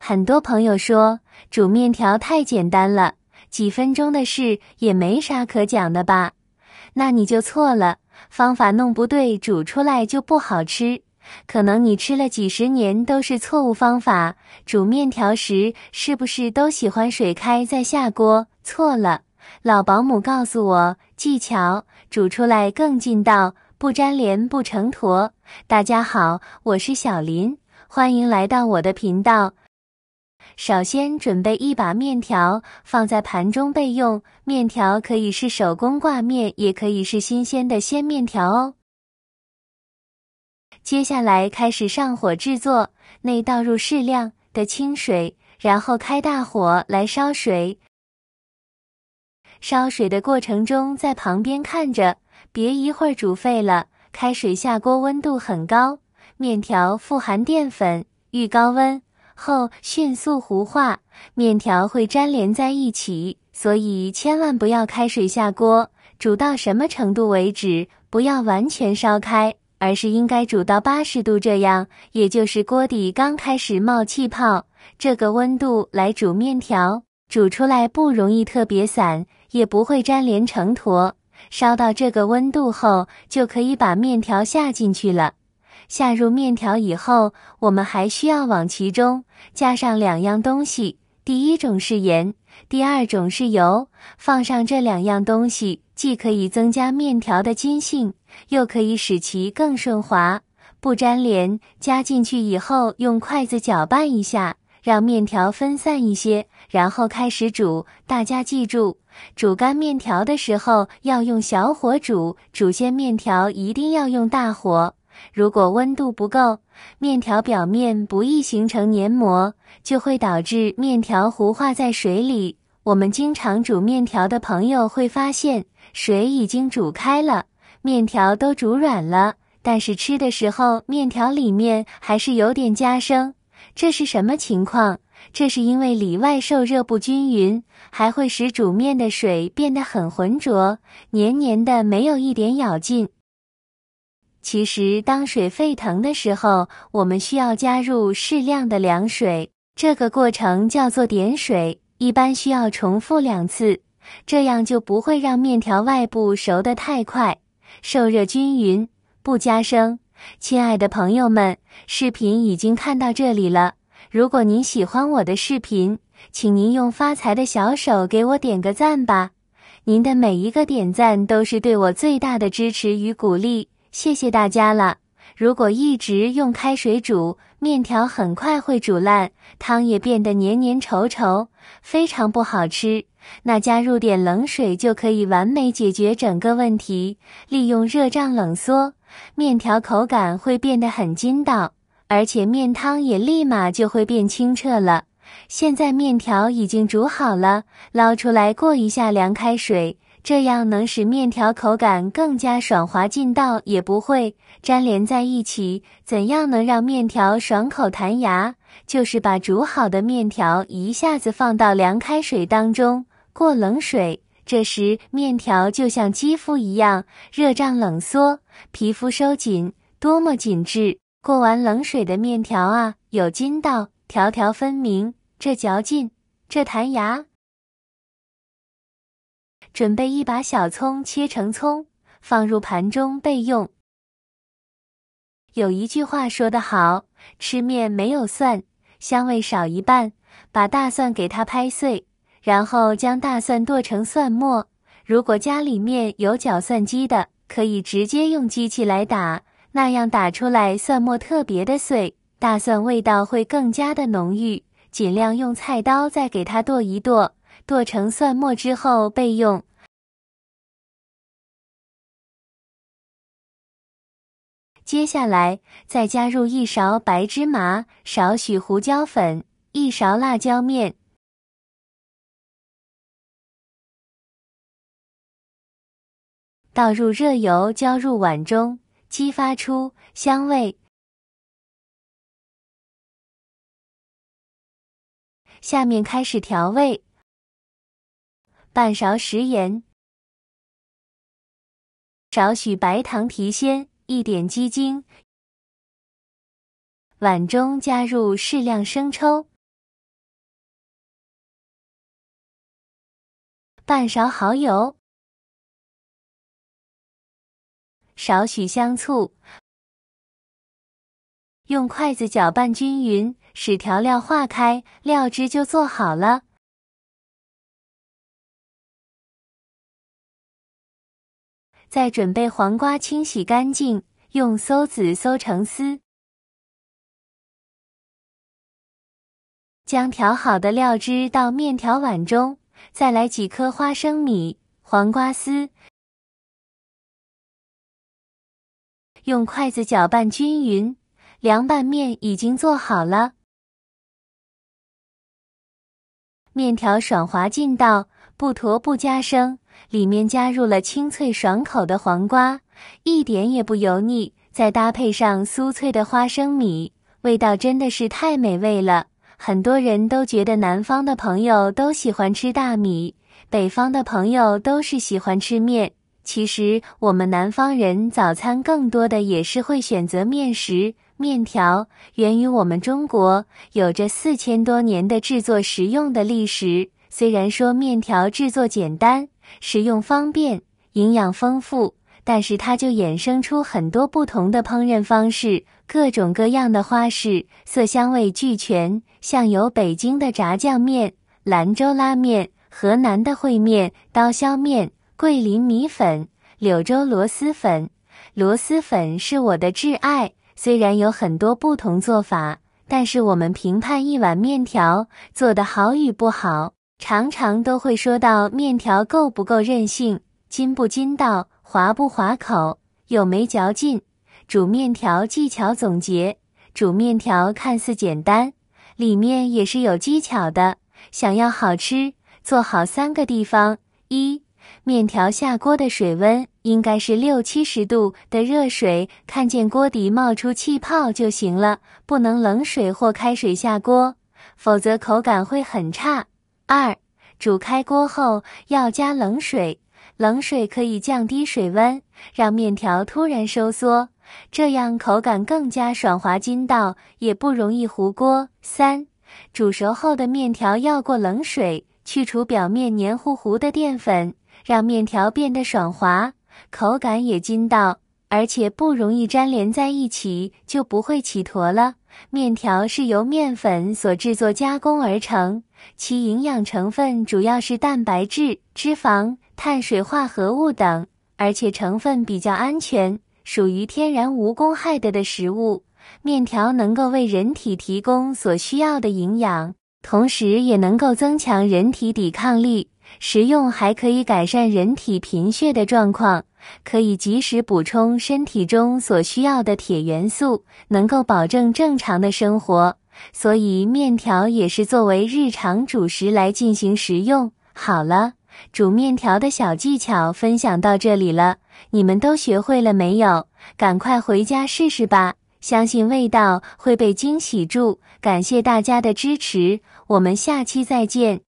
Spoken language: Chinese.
很多朋友说，煮面条太简单了，几分钟的事也没啥可讲的吧？那你就错了，方法弄不对，煮出来就不好吃。可能你吃了几十年都是错误方法，煮面条时是不是都喜欢水开再下锅？错了，老保姆告诉我技巧，煮出来更劲道，不粘连不成坨。大家好，我是小林，欢迎来到我的频道。首先准备一把面条，放在盘中备用。面条可以是手工挂面，也可以是新鲜的鲜面条哦。接下来开始上火制作，内倒入适量的清水，然后开大火来烧水。烧水的过程中，在旁边看着，别一会儿煮沸了。开水下锅，温度很高，面条富含淀粉，遇高温后迅速糊化，面条会粘连在一起，所以千万不要开水下锅。煮到什么程度为止？不要完全烧开，而是应该煮到80度这样，也就是锅底刚开始冒气泡，这个温度来煮面条，煮出来不容易特别散，也不会粘连成坨。烧到这个温度后，就可以把面条下进去了。下入面条以后，我们还需要往其中加上2样东西，第一种是盐，第二种是油。放上这2样东西，既可以增加面条的筋性，又可以使其更顺滑，不粘连。加进去以后，用筷子搅拌一下，让面条分散一些，然后开始煮。大家记住，煮干面条的时候要用小火煮，煮鲜面条一定要用大火。如果温度不够，面条表面不易形成黏膜，就会导致面条糊化在水里。我们经常煮面条的朋友会发现，水已经煮开了，面条都煮软了，但是吃的时候面条里面还是有点夹生。这是什么情况？这是因为里外受热不均匀，还会使煮面的水变得很浑浊，黏黏的，没有一点咬劲。其实当水沸腾的时候，我们需要加入适量的凉水，这个过程叫做点水，一般需要重复2次，这样就不会让面条外部熟得太快，受热均匀，不夹生。亲爱的朋友们，视频已经看到这里了，如果您喜欢我的视频，请您用发财的小手给我点个赞吧，您的每一个点赞都是对我最大的支持与鼓励。谢谢大家了。如果一直用开水煮，面条很快会煮烂，汤也变得黏黏稠稠，非常不好吃。那加入点冷水就可以完美解决整个问题。利用热胀冷缩，面条口感会变得很筋道，而且面汤也立马就会变清澈了。现在面条已经煮好了，捞出来过一下凉开水，这样能使面条口感更加爽滑劲道，也不会粘连在一起。怎样能让面条爽口弹牙？就是把煮好的面条一下子放到凉开水当中，过冷水，这时面条就像肌肤一样热胀冷缩，皮肤收紧，多么紧致。过完冷水的面条啊，有筋道，条条分明，这嚼劲，这弹牙。准备一把小葱，切成葱，放入盘中备用。有一句话说得好，吃面没有蒜，香味少一半。把大蒜给它拍碎，然后将大蒜剁成蒜末。如果家里面有搅蒜机的，可以直接用机器来打，那样打出来蒜末特别的碎，大蒜味道会更加的浓郁。尽量用菜刀再给它剁一剁，剁成蒜末之后备用。接下来再加入1勺白芝麻，少许胡椒粉，1勺辣椒面。倒入热油，浇入碗中，激发出香味。下面开始调味，半勺食盐，少许白糖提鲜，1点鸡精。碗中加入适量生抽，半勺蚝油，少许香醋，用筷子搅拌均匀，使调料化开，料汁就做好了。再准备黄瓜，清洗干净，用馊子馊成丝。将调好的料汁倒面条碗中，再来几颗花生米、黄瓜丝，用筷子搅拌均匀。凉拌面已经做好了，面条爽滑劲道，不坨不加生，里面加入了清脆爽口的黄瓜，一点也不油腻，再搭配上酥脆的花生米，味道真的是太美味了。很多人都觉得南方的朋友都喜欢吃大米，北方的朋友都是喜欢吃面。其实我们南方人早餐更多的也是会选择面食。面条源于我们中国，有着4000多年的制作食用的历史。虽然说面条制作简单，食用方便，营养丰富，但是它就衍生出很多不同的烹饪方式，各种各样的花式，色香味俱全。像有北京的炸酱面、兰州拉面、河南的烩面、刀削面、桂林米粉、柳州螺蛳粉。螺蛳粉是我的挚爱，虽然有很多不同做法，但是我们评判一碗面条做得好与不好，常常都会说到面条够不够韧性，筋不筋道，滑不滑口，有没嚼劲。煮面条技巧总结：煮面条看似简单，里面也是有技巧的。想要好吃，做好3个地方：一、面条下锅的水温应该是60-70度的热水，看见锅底冒出气泡就行了，不能冷水或开水下锅，否则口感会很差。2、煮开锅后要加冷水，冷水可以降低水温，让面条突然收缩，这样口感更加爽滑筋道，也不容易糊锅。3、煮熟后的面条要过冷水，去除表面黏糊糊的淀粉，让面条变得爽滑，口感也筋道，而且不容易粘连在一起，就不会起坨了。面条是由面粉所制作加工而成，其营养成分主要是蛋白质、脂肪、碳水化合物等，而且成分比较安全，属于天然无公害的食物。面条能够为人体提供所需要的营养，同时也能够增强人体抵抗力，食用还可以改善人体贫血的状况，可以及时补充身体中所需要的铁元素，能够保证正常的生活。所以面条也是作为日常主食来进行食用。好了，煮面条的小技巧分享到这里了，你们都学会了没有？赶快回家试试吧，相信味道会被惊喜住。感谢大家的支持，我们下期再见。